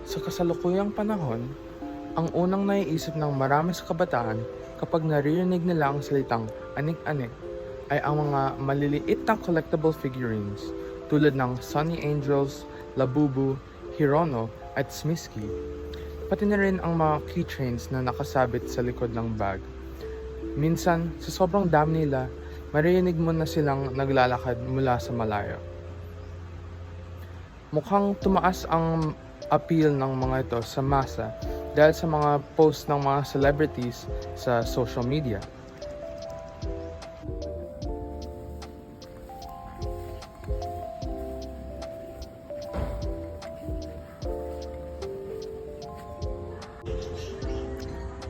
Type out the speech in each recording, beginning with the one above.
Sa kasalukuyang panahon, ang unang naiisip ng marami sa kabataan kapag naririnig nila ang salitang anik-anik ay ang mga maliliit na collectible figurines tulad ng Sunny Angels, Labubu, Hirono at Smisky. Pati na rin ang mga keychains na nakasabit sa likod ng bag. Minsan, sa sobrang dami nila, maririnig mo na silang naglalakad mula sa malayo. Mukhang tumaas ang appeal ng mga ito sa masa dahil sa mga post ng mga celebrities sa social media.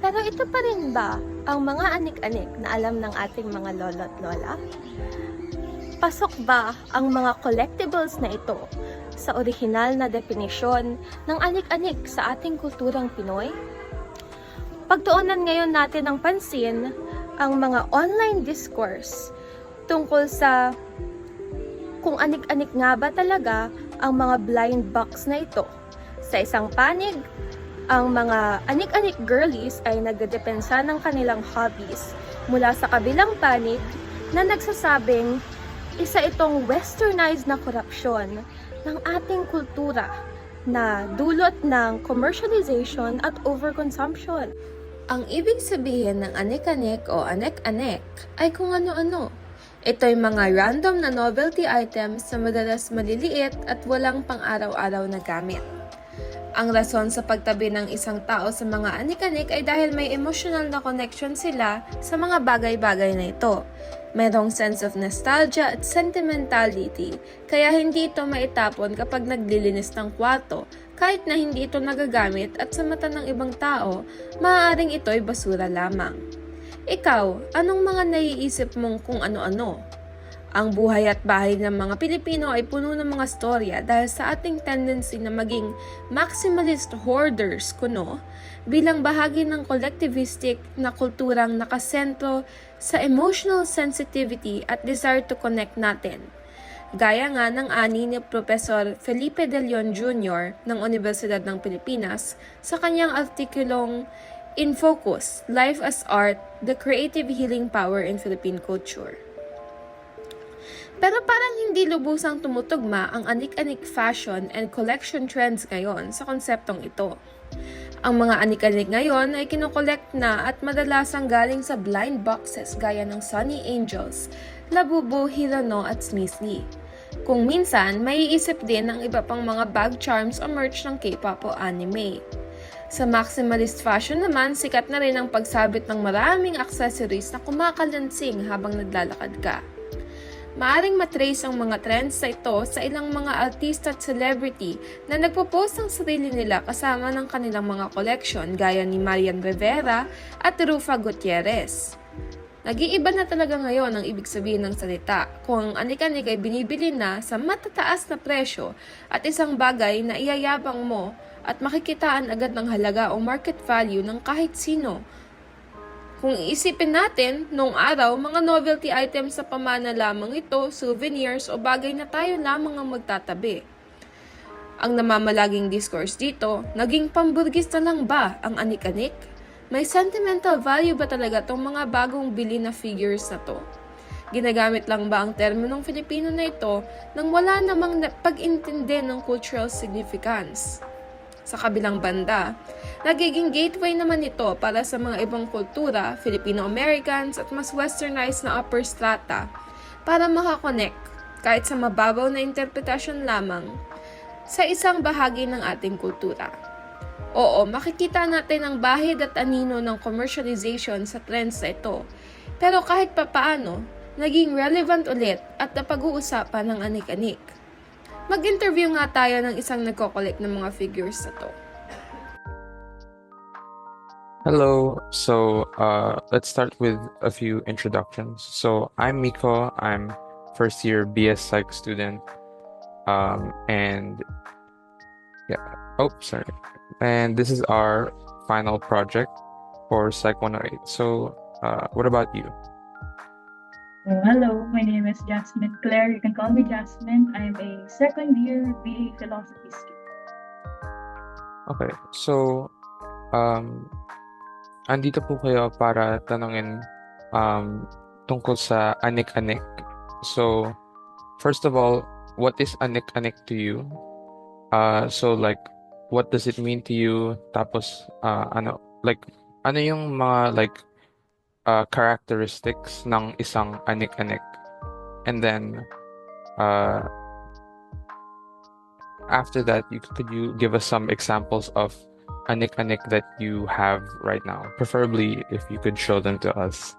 Pero ito pa rin ba ang mga anik-anik na alam ng ating mga lolo't lola? Pasok ba ang mga collectibles na ito sa orihinal na definisyon ng anik-anik sa ating kulturang Pinoy? Pagtuunan ngayon natin ng pansin ang mga online discourse tungkol sa kung anik-anik nga ba talaga ang mga blind box na ito. Sa isang panig, ang mga anik-anik girlies ay nagdedepensa ng kanilang hobbies mula sa kabilang panig na nagsasabing isa itong westernized na korupsyon ng ating kultura na dulot ng commercialization at overconsumption. Ang ibig sabihin ng anik-anik o anek-anek ay kung ano-ano. Ito'y mga random na novelty items na madalas maliliit at walang pang-araw-araw na gamit. Ang rason sa pagtabi ng isang tao sa mga anik-anik ay dahil may emotional na connection sila sa mga bagay-bagay na ito. Mayroong sense of nostalgia at sentimentality, kaya hindi ito maitapon kapag naglilinis ng kwarto, kahit na hindi ito nagagamit at sa mata ng ibang tao, maaaring ito'y basura lamang. Ikaw, anong mga naiisip mong kung ano-ano? Ang buhay at bahay ng mga Pilipino ay puno ng mga storya dahil sa ating tendency na maging maximalist hoarders kuno bilang bahagi ng collectivistic na kulturang nakasentro sa emotional sensitivity at desire to connect natin. Gaya nga ng ani ni Professor Felipe De Leon Jr. ng Universidad ng Pilipinas sa kanyang artikulong In Focus, Life as Art, the Creative Healing Power in Philippine Culture. Pero parang hindi lubusang tumutugma ang anik-anik fashion and collection trends ngayon sa konseptong ito. Ang mga anik-anik ngayon ay kinokolekt na at madalasang galing sa blind boxes gaya ng Sunny Angels, Labubu, Hirono at Smisly. Kung minsan, maiisip din ang iba pang mga bag charms o merch ng K-pop o anime. Sa maximalist fashion naman, sikat na rin ang pagsabit ng maraming accessories na kumakalansing habang naglalakad ka. Maaring matrace ang mga trends na ito sa ilang mga artista at celebrity na nagpo-post ng sarili nila kasama ng kanilang mga collection gaya ni Marian Rivera at Rufa Gutierrez. Nag-iiba na talaga ngayon ang ibig sabihin ng salita kung ang anik-anik ay binibili na sa matataas na presyo at isang bagay na iyayabang mo at makikitaan agad ng halaga o market value ng kahit sino. Kung iisipin natin, noong araw, mga novelty items sa pamana lamang ito, souvenirs o bagay na tayo lamang ang magtatabi. Ang namamalaging discourse dito, naging pamburgis na lang ba ang anik-anik? May sentimental value ba talaga tong mga bagong bili na figures na to? Ginagamit lang ba ang terminong Filipino na ito nang wala namang pag-intindi ng cultural significance? Sa kabilang banda, nagiging gateway naman ito para sa mga ibang kultura, Filipino-Americans at mas westernized na upper strata para makakonect kahit sa mababaw na interpretasyon lamang sa isang bahagi ng ating kultura. Oo, makikita natin ang bahid at anino ng commercialization sa trends na ito, pero kahit papaano, naging relevant ulit at napag-uusapan ng anik-anik. Mag-interview nga tayo ng isang nagko-collect ng mga figures na to. Hello. Let's start with a few introductions. So, I'm Miko. I'm first year BS Psych student. And yeah. Oh, sorry. And this is our final project for Psych 108. So, what about you? Hello, my name is Jasmine Claire. You can call me Jasmine. I'm a second year BA Philosophy student. Okay, so, um, andito po kayo para tanungin tungkol sa anik-anik. So, first of all, what is anik-anik to you? So like, what does it mean to you? Tapos, ano yung mga like characteristics ng isang anik-anik? And then, uh, after that, could you give us some examples of anik-anik that you have right now? Preferably if you could show them to us.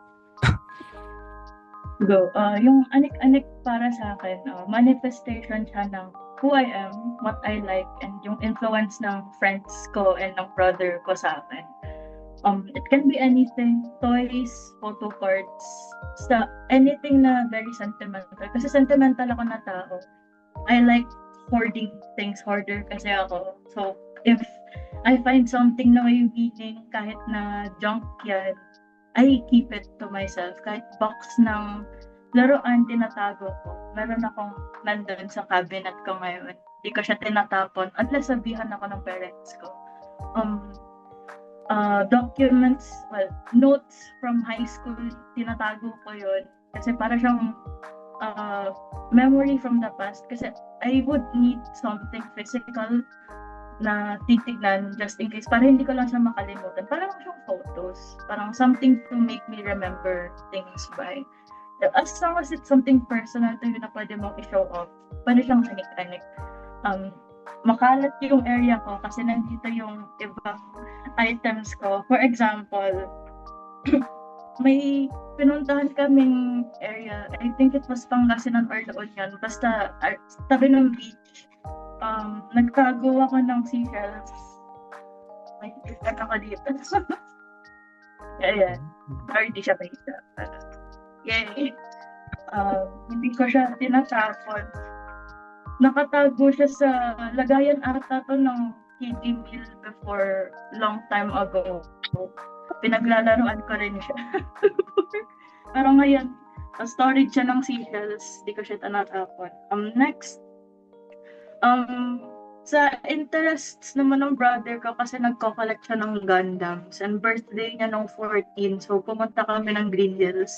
Go. Yung anik-anik para sa akin, manifestation siya ng who I am, what I like, and yung influence ng friends ko and ng brother ko sa akin. It can be anything, toys, photo cards, sa anything na very sentimental. Kasi sentimental ako na tao. I like hoarding things, hoarder kasi ako. So, if I find something na may meaning, kahit na junk yan, I keep it to myself. Kahit box ng laruan, tinatago ko. Meron akong nandun sa cabinet ko ngayon. Hindi ko siya tinatapon unless sabihan ako ng parents ko. Documents, well, notes from high school, tinatago ko yun. Kasi para siyang memory from the past. Kasi I would need something physical na titignan just in case. Para hindi ko lang siya makalimutan. Parang siyang photos. Parang something to make me remember things by. As long as it's something personal to you na pwede mong i-show off, pwede siyang anik-anik. Makalat yung area ko kasi nandito yung ibang items ko. For example, may pinuntahan kaming area. I think it was Pangasinan or La Union. Basta tabi ng beach. Nagtago ako ng seashells. May ilan ako dito. Ayan. Sorry, di siya mahita. Yay. Hindi ko siya tinatapon. Nakatago siya sa lagayan ata to ng kiddie meal before long time ago. Pinaglalaroan ko rin siya. Pero ngayon, storage siya ng seashells. Di ko siya tinatapon. Next, sa interests naman ng brother ko kasi nagko-collect siya ng Gundams and birthday niya nung 14, so pumunta kami ng Green Hills.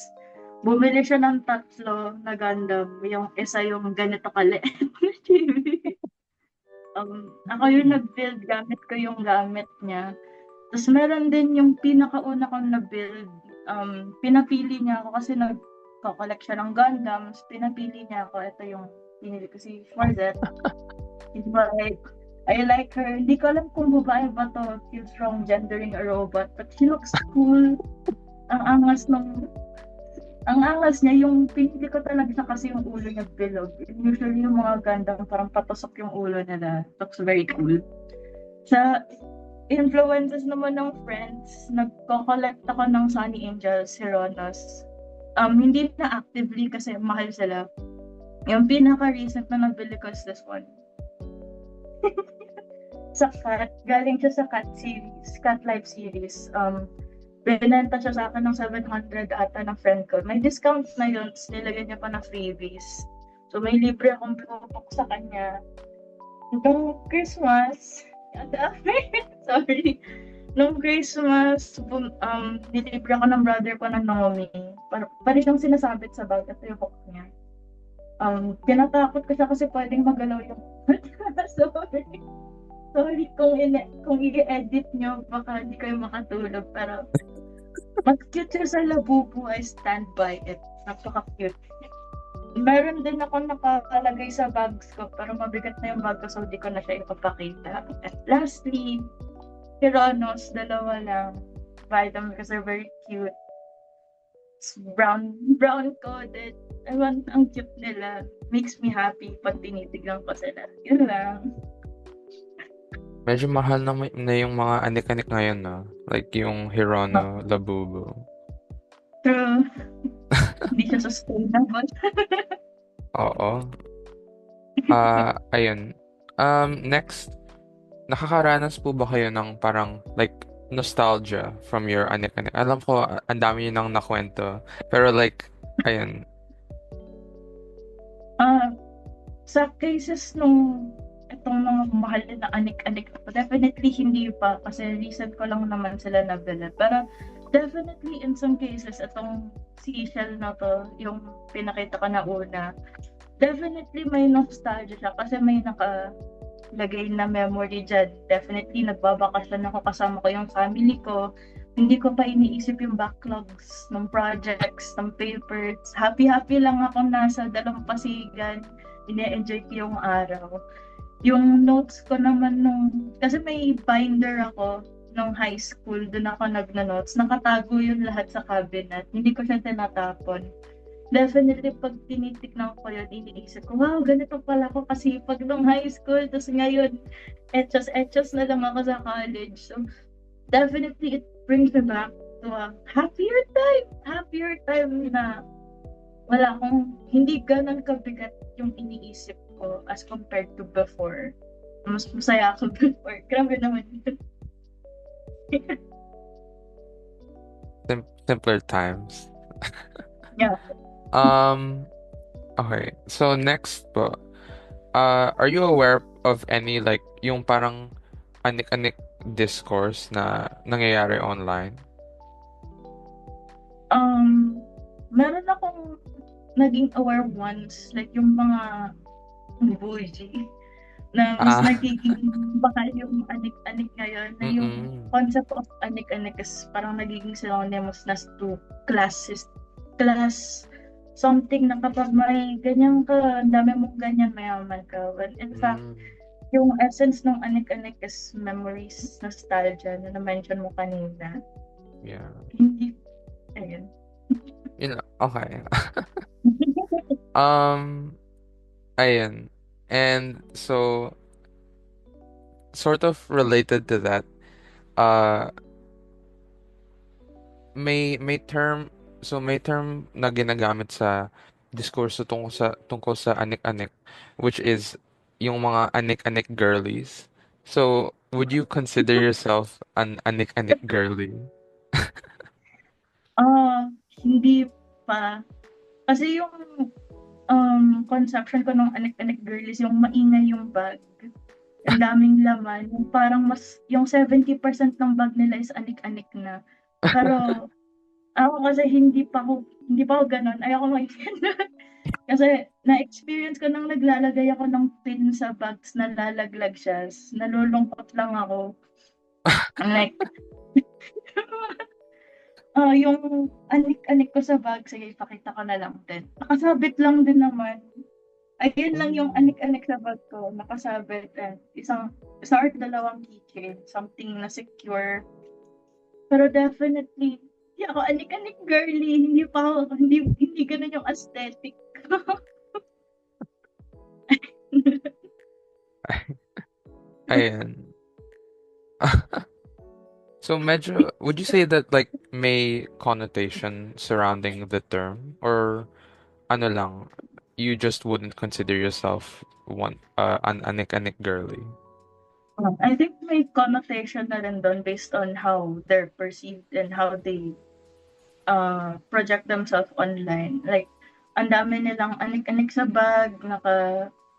Bumili siya ng 3 na Gundam, yung isa yung ganito kaliit na TV. Ako yung nag-build, gamit ko yung gamit niya. Tapos meron din yung pinakauna kong na-build, pinapili niya ako kasi nag-collect siya ng Gundams, pinapili niya ako, ito yung pinili ko si Schwarzette. I like her. Hindi ko alam kung babae ba to. Feels wrong gendering a robot. But she looks cool. Ang angas niya. Yung pinili ko talaga siya kasi yung ulo niya bilog. Usually yung mga Gundam parang patusok yung ulo nila. Looks very cool. Sa influences naman ng friends, nagko-collect ako ng Sunny Angels, Heronos. Hindi na actively kasi mahal sila. Yung pinaka-recent na nabili ko is this one. Sa Cat, galing siya sa Cat series, Cat Life series. Binenta siya sa akin ng 700 ata ng friend ko. May discount na yun, nilagyan niya pa na freebies. So may libre akong pupok sa kanya. Nung Christmas, sorry. Nung Christmas, nilibre ako ng brother ko ng Nomi. Para siyang sinasabit sa bag at yung hook niya. Tinatakot ko siya kasi pwedeng magalaw yung sorry kung i-edit nyo baka hindi kayo makatulog pero mas cute siya sa Labubu. I stand by it. Napaka-cute. Meron din ako nakalagay sa bags ko pero mabigat na yung bag ko so hindi ko na siya ipapakita. At lastly, Heronos, 2 lang. Vitamin because they're very cute. It's brown coated. Ewan, ang cute nila. Makes me happy pag tinitignan ko sila. Yun lang. Medyo mahal na yung mga anik-anik ngayon, no? Like yung Hirono, Labubu. True. Hindi siya sustainable. Oo. Ayun. Next, nakakaranas po ba kayo ng parang like nostalgia from your anik-anik? Alam ko, ang dami yun nang nakwento. Pero like, ayun. Sa cases nung itong mga mahal na anik-anik ko. Definitely hindi pa kasi recent ko lang naman sila nabili. Pero definitely in some cases, itong seashell na to, yung pinakita ko na una, definitely may nostalgia siya kasi may nakalagay na memory dyan. Definitely nagbabakasyon ako kasama ko yung family ko. Hindi ko pa iniisip yung backlogs ng projects, ng papers. Happy-happy lang ako nasa Dalampasigan. Ine-enjoy ko yung araw. Yung notes ko naman kasi may binder ako nung high school, doon ako nagna-notes. Nakatago yun lahat sa cabinet. Hindi ko siya tinatapon. Definitely, pag tinitignan ko yun, iniisip ko, wow, ganito pala ako kasipag nung high school. Tapos ngayon, etchos na lang ako sa college. So, definitely, it brings me back to a happier time na wala akong, hindi ganun kabigat yung iniisip ko as compared to before. Mas masaya ako before. Grabe naman yun. Simpler times. Yeah. Okay. So next po, are you aware of any like yung parang anik-anik discourse na nangyayari online? Meron akong naging aware once, like yung mga bougie, na mas Ah, nagiging bakal yung anik-anik ngayon, na yung mm-mm. concept of anik-anik is parang nagiging synonymous na to class something na kapag may ganyan ka, ang dami mong ganyan, mayaman ka. But in fact, Mm, yung essence ng anik-anik is memories, nostalgia, na na-mention mo kanina. yeah. Hindi, ayun. Yun, okay. Ayun. And so, sort of related to that, uh, may term na ginagamit sa diskurso tungkol sa anik-anik, which is yung mga anik-anik girlies. So, would you consider yourself an anik-anik girly? Ah, hindi pa. Kasi yung conception ko ng anik-anik girl is yung maingay yung bag. Ang daming laman. Yung parang yung 70% ng bag nila is anik-anik na. Pero ako kasi hindi pa ako ganun. Ayoko maging ganun. Kasi na-experience ko nang naglalagay ako ng pin sa bags na lalaglag siya. Nalulungkot lang ako. I'm like, yung anik-anik ko sa bag, sige, ipakita ko na lang din. Nakasabit lang din naman. Ayun lang yung Mm. anik-anik sa bag ko, nakasabit. Isa or dalawang keychain, something na secure. Pero definitely, hindi ako anik-anik girly. Hindi ganun yung aesthetic ko. Ayan. So medyo, would you say that like may connotation surrounding the term, or ano lang, you just wouldn't consider yourself an anik-anik girly? I think may connotation na rin doon based on how they're perceived and how they project themselves online. Like, ang dami nilang anik-anik sa bag,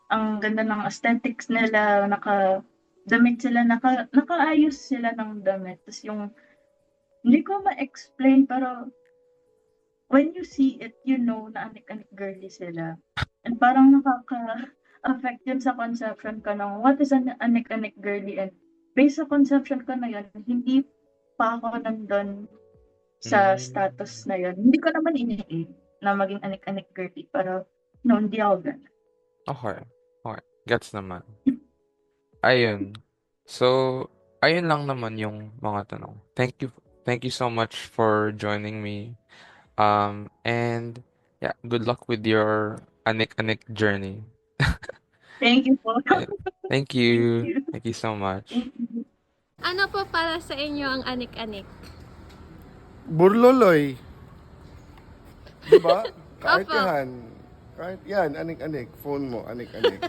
ang ganda ng aesthetics nila, damit sila, nakaayos sila ng damit. Tapos hindi ko ma-explain, pero when you see it, you know na anik-anik girly sila. And parang nakaka-affect yun sa conception ko ng what is an anik-anik girly. And based sa conception ko na yun, hindi pa ako nandun sa Mm, status na yun. Hindi ko naman ini-aim na maging anik-anik girly, pero no, hindi ako ganun. okay. Okay. Gets naman. Ayun. So, ayun lang naman yung mga tanong. Thank you. Thank you so much for joining me. And yeah, good luck with your anik-anik journey. Thank you po. Ayun. Thank Thank you. you. Thank you so much. Thank you. Ano po para sa inyo ang anik-anik? Burloloy, di ba? Kahit Opo. yan. Kahit yan, anik-anik. Phone mo, anik-anik.